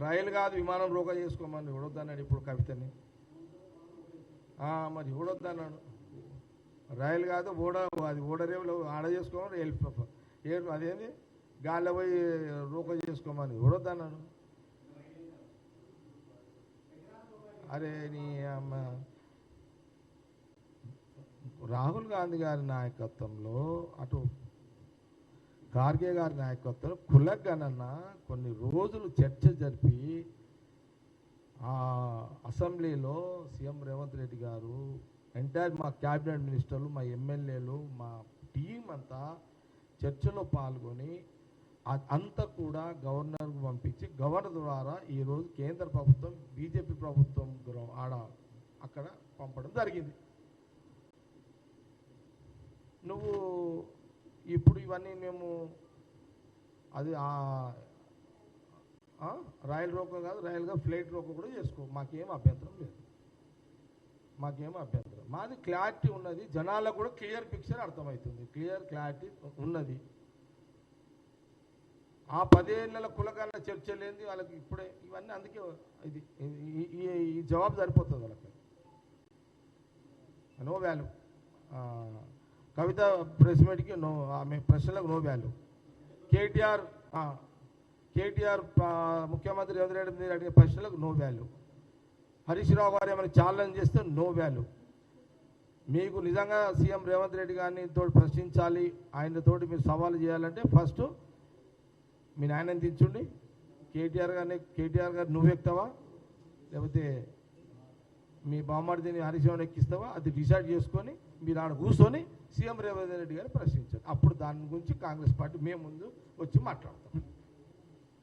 రైలు కాదు విమానం రోక చేసుకోమని ఇవ్వడొద్దన్నాడు ఇప్పుడు కవితని. మరి ఇవ్వడొద్దన్నాడు. రైలు కాదు అది ఓడరేవులు ఆడ చేసుకోమని అదేంది గాల్లో పోయి రోక చేసుకోమని ఇవ్వడొద్దన్నాడు. అరే నీ అమ్మ, రాహుల్ గాంధీ గారి నాయకత్వంలో అటు ఖార్గే గారి నాయకత్వంలో కులగణన కొన్ని రోజులు చర్చ జరిపి అసెంబ్లీలో సీఎం రేవంత్ రెడ్డి గారు ఎంటైర్ మా క్యాబినెట్ మినిస్టర్లు మా ఎమ్మెల్యేలు మా టీం అంతా చర్చలో పాల్గొని అంతా కూడా గవర్నర్కు పంపించి గవర్నర్ ద్వారా ఈరోజు కేంద్ర ప్రభుత్వం బీజేపీ ప్రభుత్వం అక్కడ పంపడం జరిగింది. నువ్వు ఇప్పుడు ఇవన్నీ మేము అది రైలు రోకో కాదు, రైలుగా ఫ్లైట్ రోకో కూడా చేసుకో, మాకేం అభ్యంతరం లేదు, మాకేం అభ్యంతరం. మాది క్లారిటీ ఉన్నది, జనాలకు కూడా క్లియర్ పిక్చర్ అర్థమవుతుంది, క్లారిటీ ఉన్నది. ఆ 10 ఏళ్ళ కులకాల చర్చ లేని వాళ్ళకి ఇప్పుడే ఇవన్నీ, అందుకే ఇది ఈ జవాబు సరిపోతుంది వాళ్ళకి. No value. కవిత ప్రెస్ మీట్కి నో, ఆమె ప్రశ్నలకు నో వాల్యూ. కేటీఆర్ ముఖ్యమంత్రి రేవంత్ రెడ్డి మీద అడిగే ప్రశ్నలకు నో వాల్యూ. హరీష్ రావు గారు ఏమైనా ఛాలెంజ్ చేస్తే నో వాల్యూ. మీకు నిజంగా సీఎం రేవంత్ రెడ్డి గారిని తోటి ప్రశ్నించాలి, ఆయనతోటి మీరు సవాలు చేయాలంటే ఫస్ట్ మీ నాయనని దించుండి. కేటీఆర్ గారు నువ్వు ఎక్కుతావా లేకపోతే మీ బామ్మడిని హరీష్ రావుని ఎక్కిస్తావా, అది డిసైడ్ చేసుకొని మీరు ఆడ కూర్చొని సీఎం రేవంత్ రెడ్డి గారిని ప్రశ్నించారు. అప్పుడు దాని గురించి కాంగ్రెస్ పార్టీ మేము ముందు వచ్చి మాట్లాడతాం.